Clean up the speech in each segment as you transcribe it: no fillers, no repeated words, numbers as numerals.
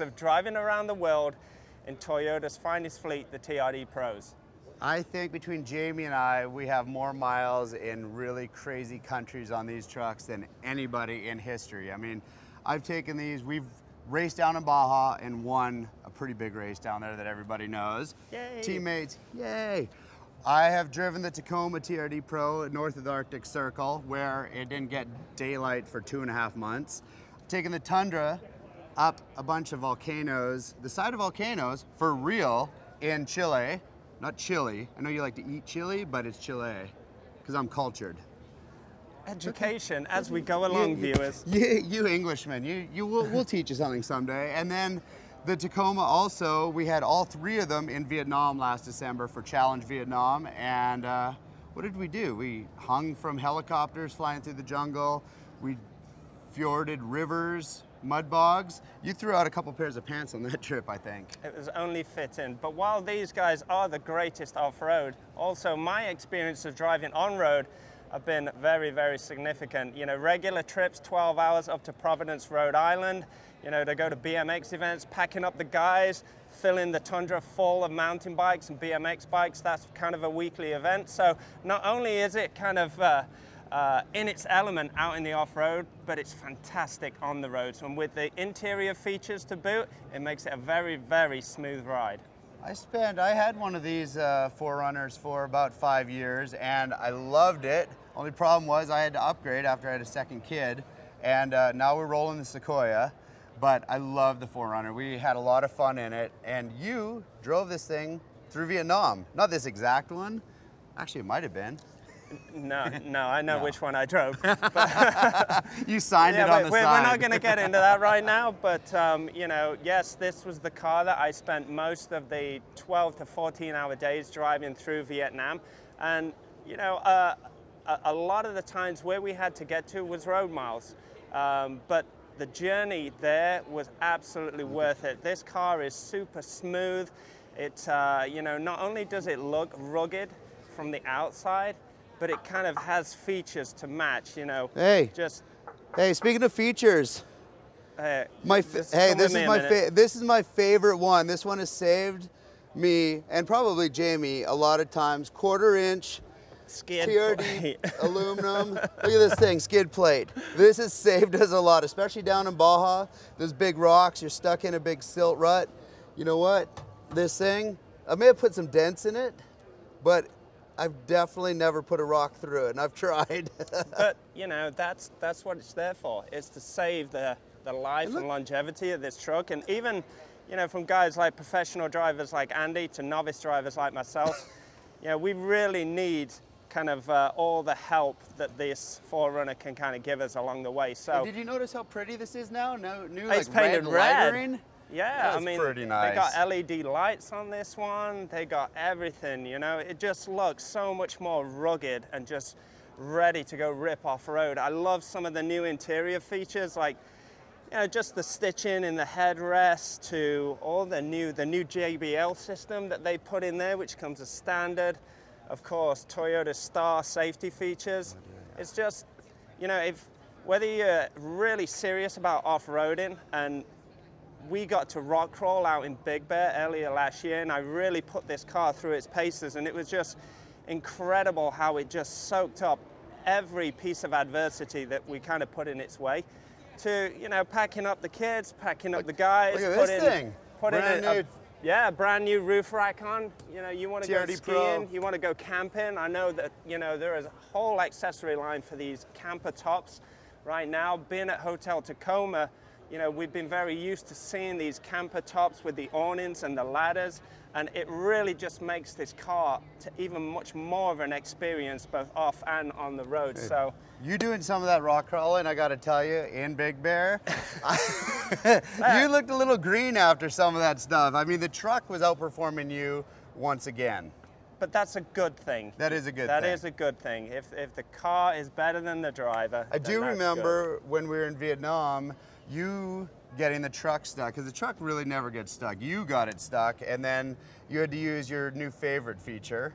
of driving around the world in Toyota's finest fleet, the TRD Pros? I think between Jamie and I, we have more miles in really crazy countries on these trucks than anybody in history. I mean, I've taken these, we've raced down in Baja and won a pretty big race down there that everybody knows. Yay. Teammates, yay. I have driven the Tacoma TRD Pro north of the Arctic Circle where it didn't get daylight for 2.5 months. I've taken the Tundra up a bunch of volcanoes, the side of volcanoes for real in Chile. Not chili. I know you like to eat chili, but it's Chile, because I'm cultured. Education as we go along, viewers. You Englishmen, we'll teach you something someday. And then the Tacoma also, we had all 3 of them in Vietnam last December for Challenge Vietnam. And what did we do? We hung from helicopters flying through the jungle. We fjorded rivers, mud bogs. You threw out a couple pairs of pants on that trip, I think. It was only fitting. But while these guys are the greatest off-road, also my experience of driving on-road have been very, very significant. You know, regular trips, 12 hours up to Providence, Rhode Island, you know, to go to BMX events, packing up the guys, filling the Tundra full of mountain bikes and BMX bikes. That's kind of a weekly event. So not only is it kind of in its element out in the off-road, but it's fantastic on the roads. And with the interior features to boot, it makes it a very, very smooth ride. I had one of these 4Runners for about 5 years and I loved it. Only problem was I had to upgrade after I had a second kid, and now we're rolling the Sequoia. But I love the 4Runner. We had a lot of fun in it, and you drove this thing through Vietnam. Not this exact one. Actually, it might have been. No, I know which one I drove. You signed it on the side. We're not going to get into that right now, but you know, yes, this was the car that I spent most of the 12 to 14-hour days driving through Vietnam. And you know, a lot of the times where we had to get to was road miles, but the journey there was absolutely worth it. This car is super smooth. It, you know, not only does it look rugged from the outside, but it kind of has features to match, you know. Hey, speaking of features, this is my favorite one. This one has saved me, and probably Jamie, a lot of times. 1/4 inch skid TRD aluminum. Look at this thing, skid plate. This has saved us a lot, especially down in Baja. Those big rocks, you're stuck in a big silt rut. You know what? This thing, I may have put some dents in it, but I've definitely never put a rock through it, and I've tried. But you know, that's what it's there for. It's to save the life and longevity of this truck. And even, you know, from guys like professional drivers like Andy to novice drivers like myself, you know, we really need kind of all the help that this 4Runner can kind of give us along the way. So, did you notice how pretty this is now? New it's like painted red. lettering? Yeah, I mean, pretty nice. They got LED lights on this one. They got everything, you know. It just looks so much more rugged and just ready to go rip off-road. I love some of the new interior features, like, you know, just the stitching in the headrest to all the new JBL system that they put in there, which comes as standard. Of course, Toyota Star safety features. It's just, you know, whether you're really serious about off-roading, and we got to rock crawl out in Big Bear earlier last year, and I really put this car through its paces, and it was just incredible how it just soaked up every piece of adversity that we kind of put in its way. To, you know, packing up the kids, packing up the guys, look at this thing. Brand new roof rack on. You know, you want to go TRD skiing, Pro. you want to go camping. I know that, you know, there is a whole accessory line for these camper tops right now. Being at Hotel Tacoma, you know, we've been very used to seeing these camper tops with the awnings and the ladders, and it really just makes this car to even much more of an experience both off and on the road. Hey, so you doing some of that rock crawling, I gotta tell you, in Big Bear, you looked a little green after some of that stuff. I mean, the truck was outperforming you once again. But that's a good thing. That is a good thing. That is a good thing. If the car is better than the driver, I do remember when we were in Vietnam, you getting the truck stuck, because the truck really never gets stuck. You got it stuck, and then you had to use your new favorite feature.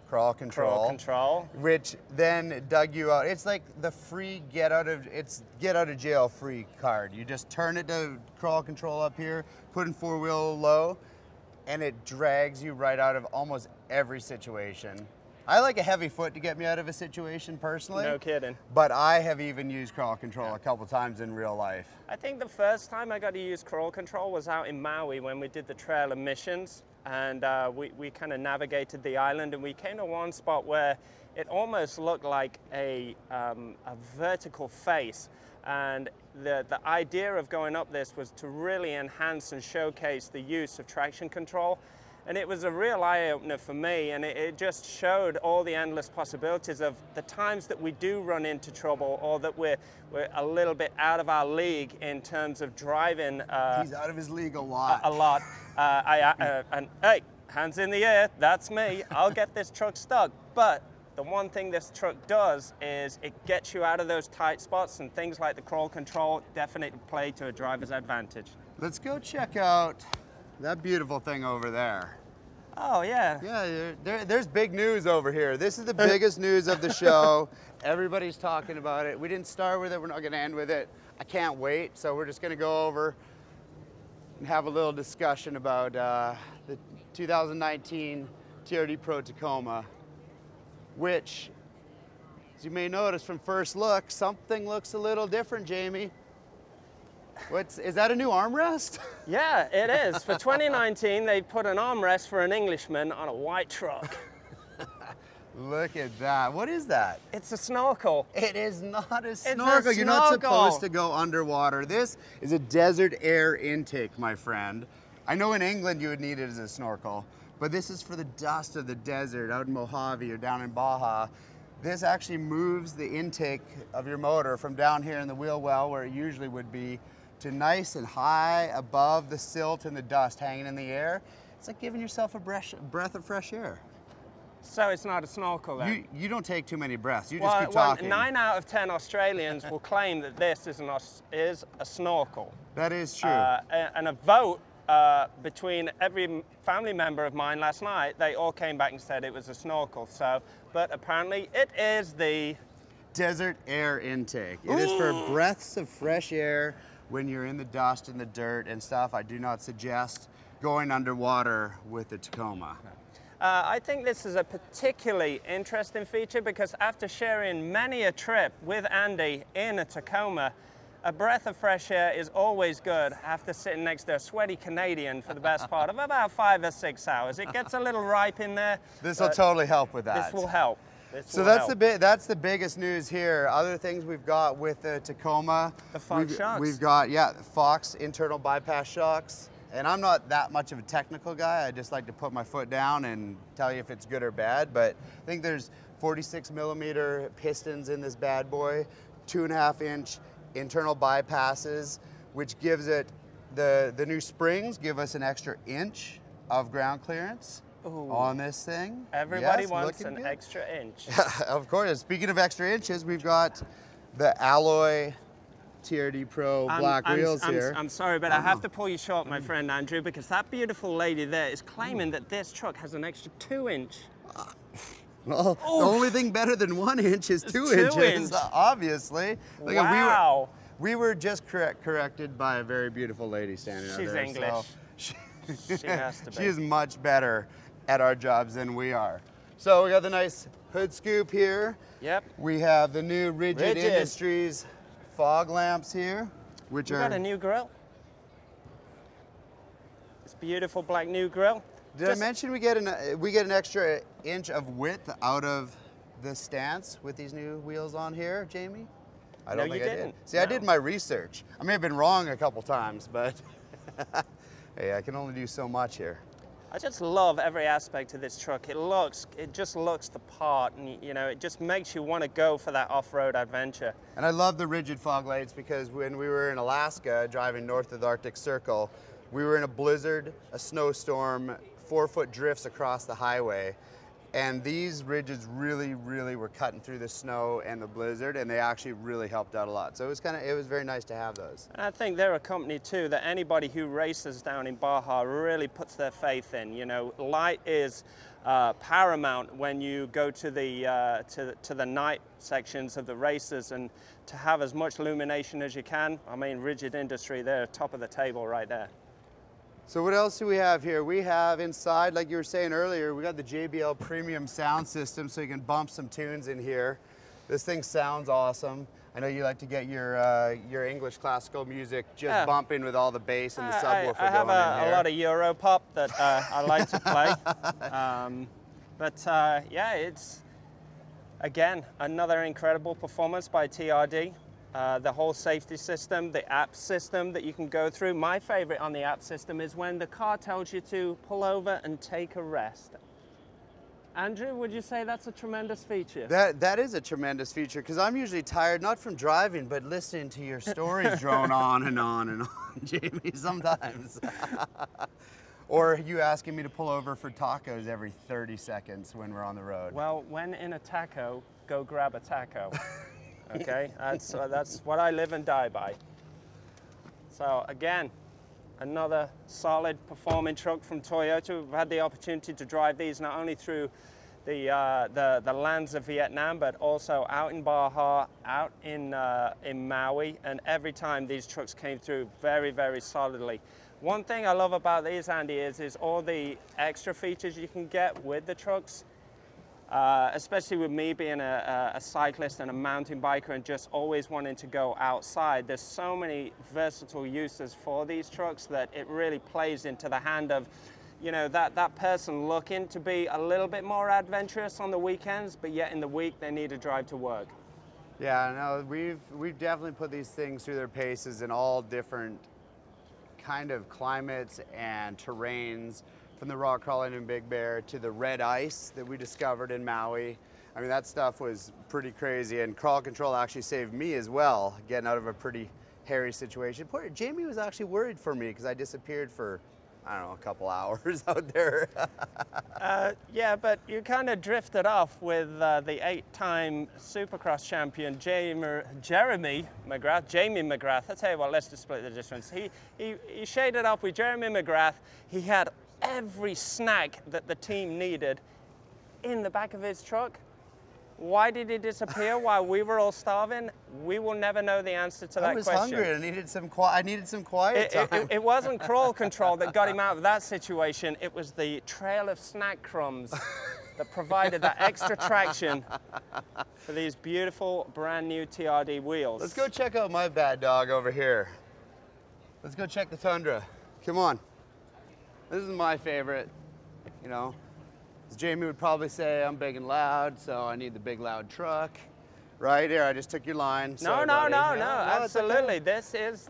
Crawl Control. Crawl Control. Which then dug you out. It's like the free get out of jail free card. You just turn it to Crawl Control up here, put in 4-wheel low, and it drags you right out of almost every situation. I like a heavy foot to get me out of a situation personally. No kidding. But I have even used Crawl Control a couple times in real life. I think the first time I got to use Crawl Control was out in Maui when we did the trail of missions, and we kind of navigated the island, and we came to one spot where it almost looked like a vertical face. And the idea of going up this was to really enhance and showcase the use of traction control. And it was a real eye-opener for me, and it just showed all the endless possibilities of the times that we do run into trouble, or that we're a little bit out of our league in terms of driving. He's out of his league a lot. A lot. And hey, hands in the air, that's me. I'll get this truck stuck. But the one thing this truck does is it gets you out of those tight spots, and things like the Crawl Control definitely play to a driver's advantage. Let's go check out that beautiful thing over there. Oh, yeah. Yeah, there's big news over here. This is the biggest news of the show. Everybody's talking about it. We didn't start with it. We're not going to end with it. I can't wait. So we're just going to go over and have a little discussion about the 2019 TRD Pro Tacoma, which, as you may notice from first look, something looks a little different, Jamie. Is that a new armrest? Yeah, it is. For 2019, they put an armrest for an Englishman on a white truck. Look at that. What is that? It's a snorkel. It is not a snorkel. It's a You're not snorkel. supposed to go underwater. This is a desert air intake, my friend. I know in England you would need it as a snorkel, but this is for the dust of the desert out in Mojave or down in Baja. This actually moves the intake of your motor from down here in the wheel well, where it usually would be, to nice and high above the silt and the dust hanging in the air. It's like giving yourself a breath of fresh air. So it's not a snorkel then? You don't take too many breaths. You just keep talking. 9 out of 10 Australians will claim that this is a snorkel. That is true. And a vote between every family member of mine last night, they all came back and said it was a snorkel. So, but apparently it is the desert air intake. It is for breaths of fresh air when you're in the dust and the dirt and stuff. I do not suggest going underwater with the Tacoma. I think this is a particularly interesting feature because after sharing many a trip with Andy in a Tacoma, a breath of fresh air is always good after sitting next to a sweaty Canadian for the best part of about 5 or 6 hours. It gets a little ripe in there. This will totally help with that. This will help. So that's the biggest news here. Other things we've got with the Tacoma. The Fox shocks. We've got, yeah, Fox internal bypass shocks. And I'm not that much of a technical guy. I just like to put my foot down and tell you if it's good or bad. But I think there's 46mm pistons in this bad boy, 2.5-inch internal bypasses, which gives it, the new springs give us an extra inch of ground clearance. Ooh. On this thing. Everybody wants an extra inch. Of course. Speaking of extra inches, we've got the alloy TRD Pro black wheels here. I'm sorry, but I have to pull you short, my friend Andrew, because that beautiful lady there is claiming that this truck has an extra 2-inch. Well, the only thing better than 1 inch is 2 inches, obviously. Like wow. We were just corrected by a very beautiful lady standing out there. She's English. So she has to be. She is much better at our jobs than we are. So we got the nice hood scoop here. Yep. We have the new Rigid Industries fog lamps here, which got a new grill. This beautiful black new grill. Did I mention we get an extra inch of width out of the stance with these new wheels on here, Jamie? I don't think I did. See, I did my research. I may have been wrong a couple times, but hey, I can only do so much here. I just love every aspect of this truck. It just looks the part, and you know, it just makes you want to go for that off-road adventure. And I love the rigid fog lights because when we were in Alaska driving north of the Arctic Circle, we were in a blizzard, a snowstorm, 4-foot drifts across the highway, And these ridges really were cutting through the snow and the blizzard, and they actually really helped out a lot. So it was very nice to have those. And I think they're a company too that anybody who races down in Baja really puts their faith in. You know, light is paramount when you go to the night sections of the races, and to have as much illumination as you can. I mean, Rigid Industry, they're top of the table right there. So what else do we have here? We have inside, like you were saying earlier, we got the JBL premium sound system, so you can bump some tunes in here. This thing sounds awesome. I know you like to get your English classical music just bumping with all the bass and the subwoofer I have going in here. a lot of Euro pop that I like to play. Yeah, it's, again, another incredible performance by TRD. The whole safety system, the app system that you can go through. My favorite on the app system is when the car tells you to pull over and take a rest. Andrew, would you say that's a tremendous feature? That is a tremendous feature, because I'm usually tired, not from driving, but listening to your stories drone on and on and on, Jamie, sometimes. Or you asking me to pull over for tacos every 30 seconds when we're on the road. Well, when in a taco, go grab a taco. Okay, that's what I live and die by. So again, another solid performing truck from Toyota. We've had the opportunity to drive these not only through the lands of Vietnam, but also out in Baja, out in Maui, and every time these trucks came through very solidly. One thing I love about these, Andy, is all the extra features you can get with the trucks. Especially with me being a cyclist and a mountain biker and just always wanting to go outside, there's so many versatile uses for these trucks that it really plays into the hand of, you know, that person looking to be a little bit more adventurous on the weekends, but yet in the week they need to drive to work. Yeah, no, we've definitely put these things through their paces in all different kind of climates and terrains. From the rock crawling in Big Bear to the red ice that we discovered in Maui. I mean, that stuff was pretty crazy, and Crawl Control actually saved me as well, getting out of a pretty hairy situation. Poor Jamie was actually worried for me because I disappeared for, I don't know, a couple hours out there. Yeah, but you kind of drifted off with the 8-time Supercross champion, Jeremy McGrath. I tell you what, let's just split the difference. He shaded off with Jeremy McGrath. He had every snack that the team needed in the back of his truck. Why did he disappear while we were all starving? We will never know the answer to that question. I was hungry. I needed some quiet time. It wasn't Crawl Control that got him out of that situation. It was the trail of snack crumbs that provided that extra traction for these beautiful brand new TRD wheels. Let's go check out my bad dog over here. Let's go check the Tundra. Come on. This is my favorite, you know. As Jamie would probably say, I'm big and loud, so I need the big loud truck. Right here, I just took your line. No, absolutely. This is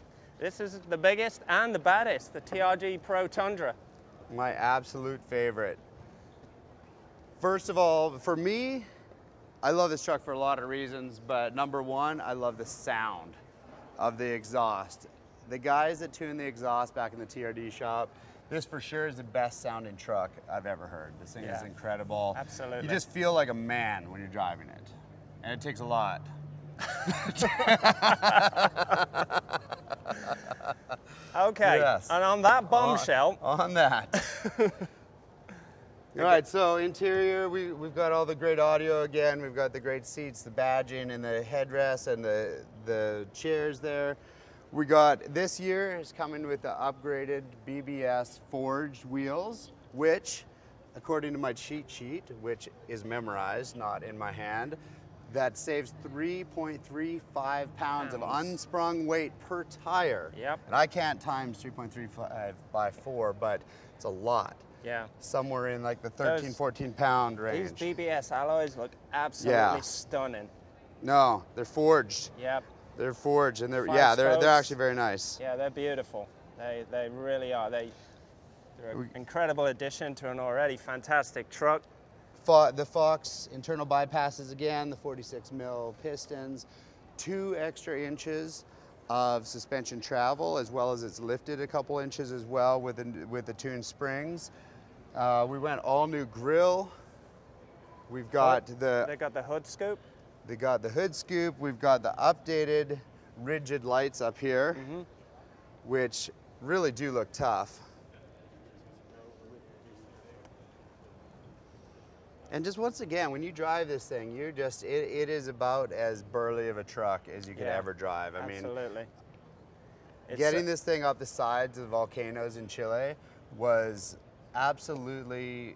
the biggest and the baddest, the TRD Pro Tundra. My absolute favorite. First of all, for me, I love this truck for a lot of reasons, but number one, I love the sound of the exhaust. The guys that tune the exhaust back in the TRD shop, this for sure is the best sounding truck I've ever heard. This thing is incredible. Absolutely. You just feel like a man when you're driving it. And it takes a lot. Okay, yes. And on that bombshell. On that. All right, so interior, we've got all the great audio again. We've got the great seats, the badging, and the headrest, and the chairs there. We got, this year is coming with the upgraded BBS forged wheels, which, according to my cheat sheet, which is memorized, not in my hand, that saves 3.35 pounds of unsprung weight per tire. Yep. And I can't times 3.35 by 4, but it's a lot. Yeah. Somewhere in like the 13, 14 pound range. These BBS alloys look absolutely stunning. No, they're forged. Yep. They're forged, and they're actually very nice. Yeah, they're beautiful. They really are. They're an incredible addition to an already fantastic truck. The Fox internal bypasses again, the 46 mil pistons, 2 extra inches of suspension travel, as well as it's lifted a couple inches as well with the tuned springs. We went all new grille, We've got They got the hood scoop. they got the hood scoop. We've got the updated rigid lights up here, which really do look tough. And just once again, when you drive this thing, you're just, it is about as burly of a truck as you could ever drive. I mean, absolutely. getting this thing up the sides of the volcanoes in Chile was absolutely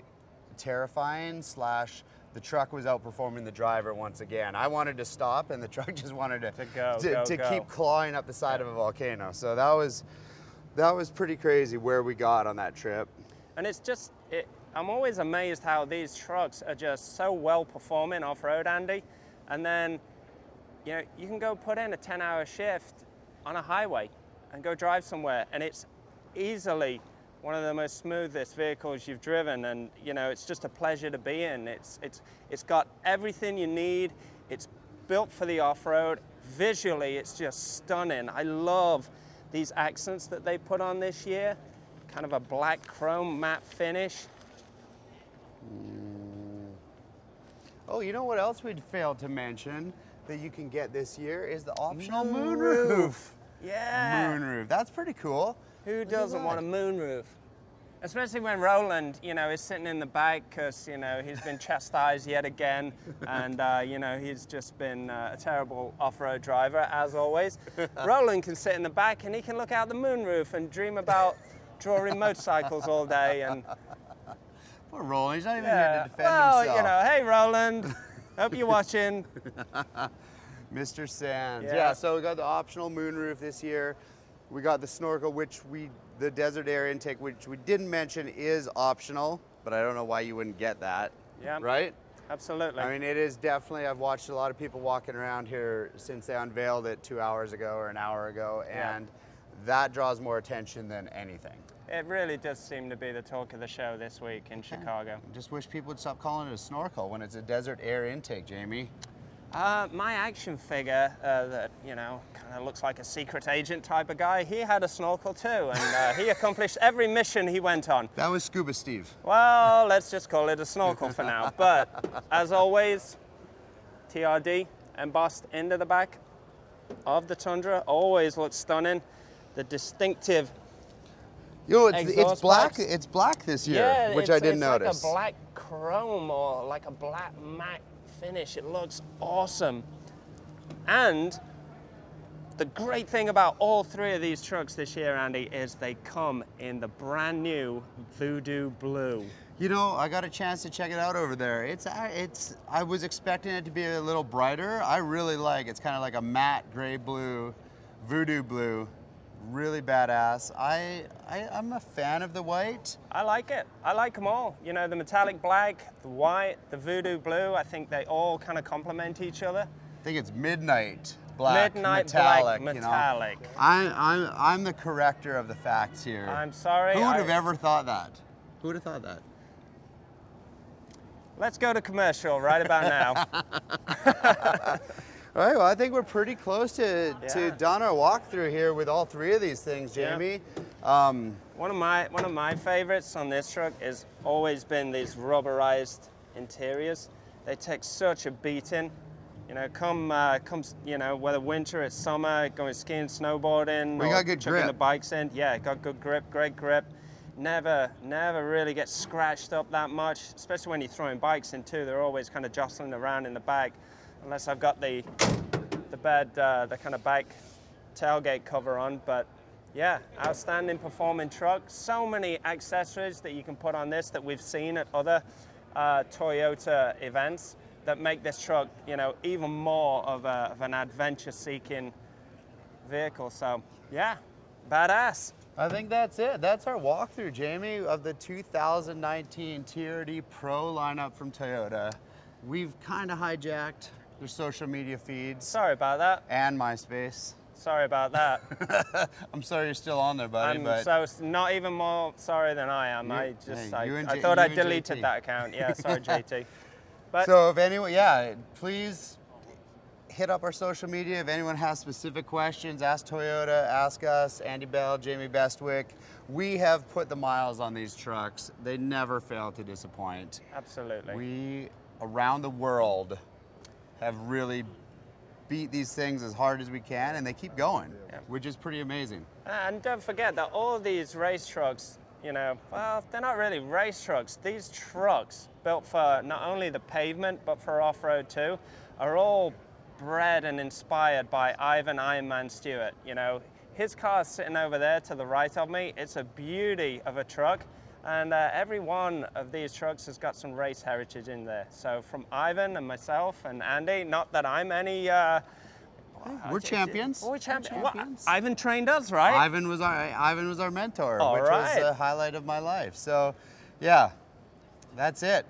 terrifying, slash the truck was outperforming the driver once again. I wanted to stop and the truck just wanted to keep clawing up the side of a volcano. So that was pretty crazy where we got on that trip. And it's just, I'm always amazed how these trucks are just so well performing off-road, Andy. And then, you know, you can go put in a 10-hour shift on a highway and go drive somewhere, and it's easily one of the most smoothest vehicles you've driven, and you know, it's just a pleasure to be in. It's got everything you need. It's built for the off-road. Visually, it's just stunning. I love these accents that they put on this year. Kind of a black chrome matte finish. Oh, you know what else we'd failed to mention that you can get this year is the optional moonroof. Yeah. Moonroof. That's pretty cool. Who doesn't want a moonroof? Especially when Roland, you know, is sitting in the back because, you know, he's been chastised yet again, and, you know, he's just been a terrible off-road driver, as always. Roland can sit in the back and he can look out the moonroof and dream about drawing motorcycles all day. And poor Roland, he's not even here to defend well, himself. you know, hey, Roland, hope you're watching. Mr. Sands. Yeah. Yeah, so we got the optional moonroof this year. We got the snorkel, the desert air intake, which we didn't mention is optional, but I don't know why you wouldn't get that. Yeah. Right? Absolutely. I mean, it is definitely, I've watched a lot of people walking around here since they unveiled it 2 hours ago or an hour ago, and that draws more attention than anything. It really does seem to be the talk of the show this week in Chicago. I just wish people would stop calling it a snorkel when it's a desert air intake, Jamie. My action figure that, you know, kind of looks like a secret agent type of guy, he had a snorkel too, and he accomplished every mission he went on. That was Scuba Steve. Well, let's just call it a snorkel for now. But, as always, TRD embossed into the back of the Tundra always looks stunning. The distinctive it's black. pipes. It's black this year, which I didn't notice. It's like a black chrome or like a black matte finish. It looks awesome. And the great thing about all three of these trucks this year, Andy, is they come in the brand new Voodoo Blue. You know, I got a chance to check it out over there. I was expecting it to be a little brighter. I really it's kind of like a matte gray blue, Voodoo Blue. Really badass. I'm a fan of the white. I like it. I like them all. You know, the metallic black, the white, the Voodoo Blue, I think they all kind of complement each other. I think it's midnight black, Midnight metallic. black, metallic. You know? I'm the corrector of the facts here. I'm sorry. Who would have ever thought that? Who would have thought that? Let's go to commercial right about now. All right, well, I think we're pretty close to done our walkthrough here with all three of these things, Jamie. Yeah. One of my favorites on this truck has always been these rubberized interiors. They take such a beating. You know, comes, you know, whether winter, it's summer, going skiing, snowboarding, we got good chucking grip. the bikes in. Yeah, got good grip, great grip. Never really get scratched up that much, especially when you're throwing bikes in too. They're always kind of jostling around in the back. Unless I've got the kind of back tailgate cover on, but yeah, outstanding performing truck. So many accessories that you can put on this that we've seen at other Toyota events that make this truck, you know, even more of an adventure-seeking vehicle. So yeah, badass. I think that's it. That's our walkthrough, Jamie, of the 2019 TRD Pro lineup from Toyota. We've kind of hijacked their social media feeds. Sorry about that. And MySpace. Sorry about that. I'm sorry you're still on there, buddy. I'm so not even more sorry than I am. I thought I deleted that account. Yeah, sorry, JT. But so if anyone, please hit up our social media. If anyone has specific questions, ask Toyota, ask us, Andy Bell, Jamie Bestwick. We have put the miles on these trucks. They never fail to disappoint. absolutely. We around the world have really beat these things as hard as we can, and they keep going, which is pretty amazing. And don't forget that all these race trucks, you know, well, they're not really race trucks. These trucks, built for not only the pavement, but for off-road too, are all bred and inspired by Ivan Ironman Stewart. You know, his car's sitting over there to the right of me. It's a beauty of a truck. And every one of these trucks has got some race heritage in there. So from Ivan and myself and Andy, not that I'm any... we're champions. We're champions. Well, Ivan trained us, right? Ivan was our mentor, All which right. was the highlight of my life. So, yeah, that's it.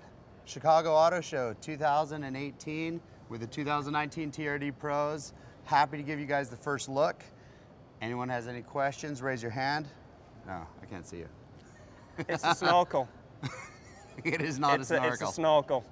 Chicago Auto Show 2018 with the 2019 TRD Pros. Happy to give you guys the first look. Anyone has any questions, raise your hand. No, I can't see you. It's a snorkel. It is not a snorkel. It's a snorkel.